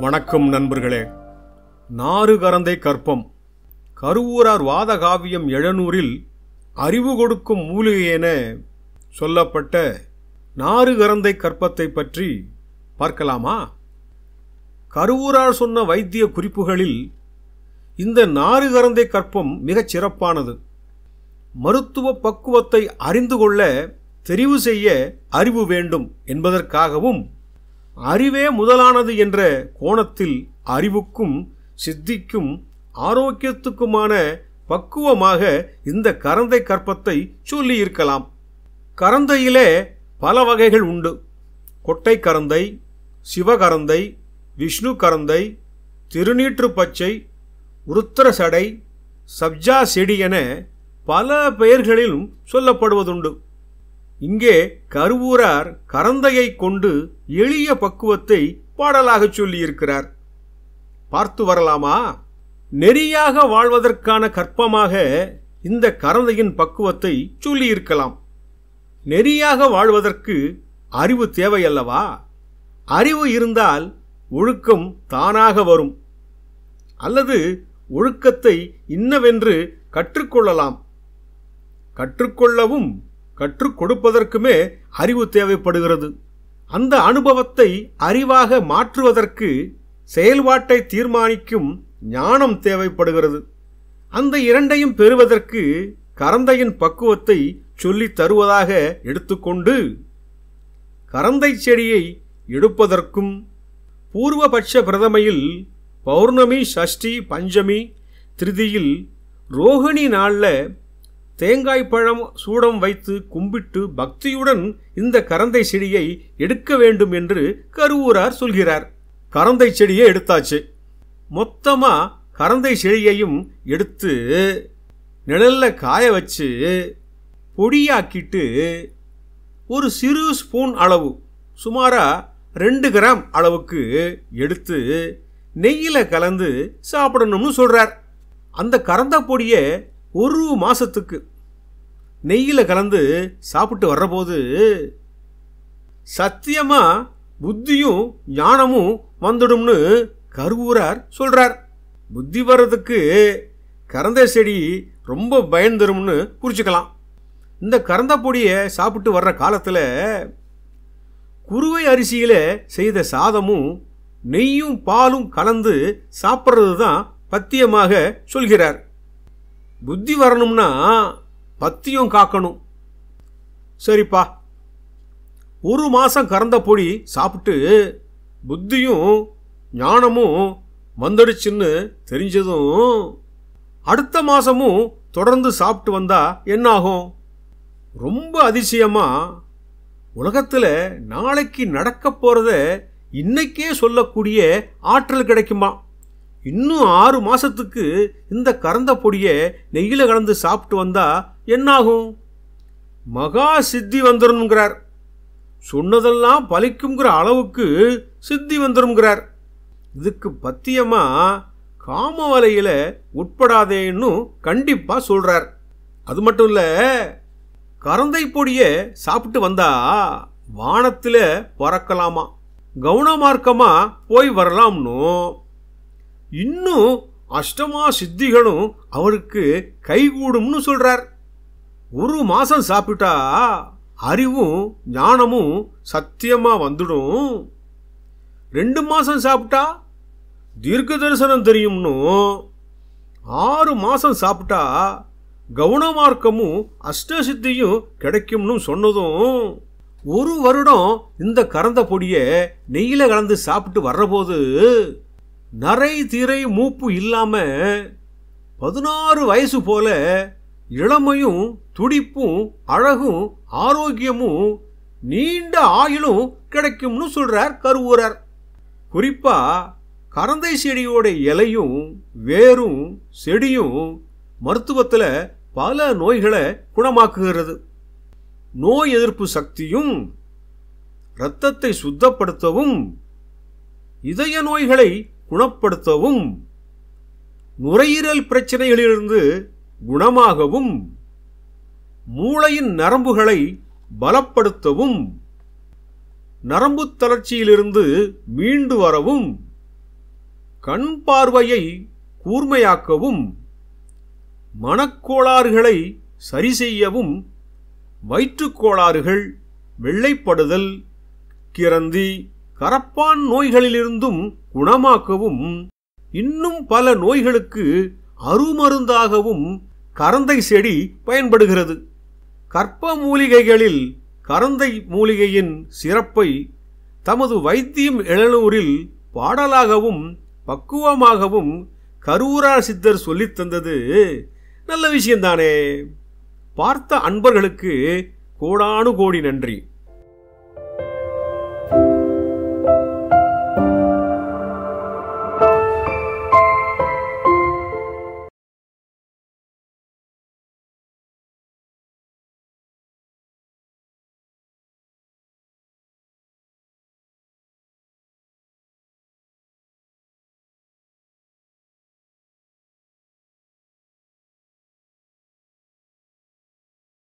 வணக்கம் நண்பர்களே. நாறுகரந்தை கற்பம் கருவூரார் வாதகாவியம் 700 அறிவு கொடுக்கும் மூலிகை என சொல்லப்பட்ட நாறுகரந்தை கற்பத்தை பற்றி பார்க்கலாமா? கருவூரார் சொன்ன வைத்திய குறிப்புகளில் இந்த நாறுகரந்தை கற்பம் மிகச் சிறப்பானது. மருத்துவ பக்குவத்தை அறிந்து கொள்ள தெரிவு செய்ய அறிவு வேண்டும் என்பதற்காகவும் அறிவே முதலானது என்ற கோணத்தில் அறிவுக்கும் சித்திக்கும் ஆரோக்கியத்துக்குமான பக்குவமாக இந்த கரந்தை கற்பத்தை சொல்லி இருக்கலாம். கரந்தையிலே பல வகைகள் உண்டு. கொட்டை கரந்தை, சிவகரந்தை, விஷ்ணு கரந்தை, திருநீற்று பச்சை, உருத்திர சடை, சப்ஜா செடி என பல பெயர்களிலும் சொல்லப்படுவதுண்டு. இங்கே கருவூரார் கரந்தையை கொண்டு எளிய பக்குவத்தை பாடலாக சொல்லியிருக்கிறார். பார்த்து வரலாமா? நெறியாக வாழ்வதற்கான கற்பமாக இந்த கரந்தையின் பக்குவத்தை சொல்லியிருக்கலாம். நெறியாக வாழ்வதற்கு அறிவு தேவையல்லவா? அறிவு இருந்தால் ஒழுக்கம் தானாக வரும். அல்லது ஒழுக்கத்தை இன்னவென்று கற்றுக்கொள்ளலாம். கற்றுக்கொள்ளவும் கற்றுக் கொடுப்பதற்குமே அறிவு தேவைப்படுகிறது. அந்த அனுபவத்தை அறிவாக மாற்றுவதற்கு செயல்பாட்டை தீர்மானிக்கும் ஞானம் தேவைப்படுகிறது. அந்த இரண்டையும் பெறுவதற்கு கரந்தையின் பக்குவத்தை சொல்லித் தருவதாக எடுத்துக்கொண்டு கரந்தை செடியை எடுப்பதற்கும் பூர்வபட்ச பிரதமையில் பௌர்ணமி, சஷ்டி, பஞ்சமி, திருதியில் ரோகிணி நாளில் தேங்காய் பழம் சூடம் வைத்து கும்பிட்டு பக்தியுடன் இந்த கரந்தை செடியை எடுக்க வேண்டும் என்று கருவூரார் சொல்கிறார். கரந்தை செடியை எடுத்தாச்சு. மொத்தமா கரந்தை செடியையும் எடுத்து நிழல்ல காய வச்சு பொடியாக்கிட்டு ஒரு சிறு ஸ்பூன் அளவு, சுமாரா 2 கிராம் அளவுக்கு எடுத்து நெய்யில கலந்து சாப்பிடணும்னு சொல்றார். அந்த கரந்த பொடியை 1 மாசத்துக்கு நெய்யில கலந்து சாப்பிட்டு வர்றபோது சத்தியமா புத்தியும் ஞானமும் வந்துடும்னு கருவூரார் சொல்றார். புத்தி வர்றதுக்கு கரந்தை செடி ரொம்ப பயந்துரும்னு புரிச்சுக்கலாம். இந்த கரந்த பொடியை சாப்பிட்டு வர்ற காலத்தில் குருவை அரிசியில செய்த சாதமும் நெய்யும் பாலும் கலந்து சாப்பிட்றது தான் பத்தியமாக சொல்கிறார். புத்தி வரணும்னா பத்தியம் காக்கணும். சரிப்பா, 1 மாசம் கரந்த பொடி சாப்பிட்டு புத்தியும் ஞானமும் வந்துடுச்சுன்னு தெரிஞ்சதும் அடுத்த மாசமும் தொடர்ந்து சாப்பிட்டு வந்தா என்ன ஆகும்? ரொம்ப அதிசயமா உலகத்தில் நாளைக்கு நடக்க போறத இன்னைக்கே சொல்லக்கூடிய ஆற்றல் கிடைக்குமா? இன்னும் 6 மாசத்துக்கு இந்த கரந்த பொடியை நெய்யில கலந்து சாப்பிட்டு வந்தா என்னாகும்? மகா சித்தி வந்துருங்கிறார். சொன்னதெல்லாம் பலிக்குங்கிற அளவுக்கு சித்தி வந்துருங்கிறார். இதுக்கு பத்தியமா காம வலையில உட்படாதேன்னு கண்டிப்பா சொல்றார். அது மட்டும் இல்ல, கரந்தை பொடியை சாப்பிட்டு வந்தா வானத்துல பறக்கலாமா, கவுனமார்க்கமா போய் வரலாம்னு, இன்னும் அஷ்டமா சித்திகளும் அவருக்கு கைகூடும்னு சொல்றார். 1 மாசம் சாப்பிட்டா அறிவும் ஞானமும் சத்தியமா வந்துடும். 2 மாசம் சாப்பிட்டா தீர்க்க தரிசனம் தெரியும்னு, 6 மாசம் சாப்பிட்டா கவுனமார்க்கமும் அஷ்டசித்தியும் கிடைக்கும்னு சொன்னதும் 1 வருடம் இந்த கரந்த பொடியை நெய்யில கலந்து சாப்பிட்டு வர்றபோது நரை தீரை மூப்பு இல்லாம 16 வயசு போல இளமையும் துடிப்பும் அழகும் ஆரோக்கியமும் நீண்ட ஆயுளும் கிடைக்கும்னு சொல்றார் கருவூரார். குறிப்பா கரந்தை செடியோட இலையும் வேரும் செடியும் மருத்துவத்தில் பல நோய்களை குணமாக்குகிறது. நோய் எதிர்ப்பு சக்தியும் இரத்தத்தை சுத்தப்படுத்தவும், இதய நோய்களை குணப்படுத்தவும், நுரையீரல் பிரச்சனைகளிலிருந்து குணமாகவும், மூளையின் நரம்புகளை பலப்படுத்தவும், நரம்பு தளர்ச்சியிலிருந்து மீண்டு வரவும், கண் பார்வையை கூர்மையாக்கவும், மனக்கோளாறுகளை சரி செய்யவும், வயிற்றுக்கோளாறுகள், வெள்ளைப்படுதல், கிரந்தி, கரப்பான் நோய்களிலிருந்தும் குணமாக்கவும், இன்னும் பல நோய்களுக்கு அருமருந்தாகவும் கரந்தை செடி பயன்படுகிறது. கற்ப மூலிகைகளில் கரந்தை மூலிகையின் சிறப்பை தமது வைத்தியம் இளநூரில் பாடலாகவும் பக்குவமாகவும் கரூரார் சித்தர் சொல்லித் தந்தது நல்ல விஷயம்தானே. பார்த்த அன்பர்களுக்கு கோடானு கோடி நன்றி.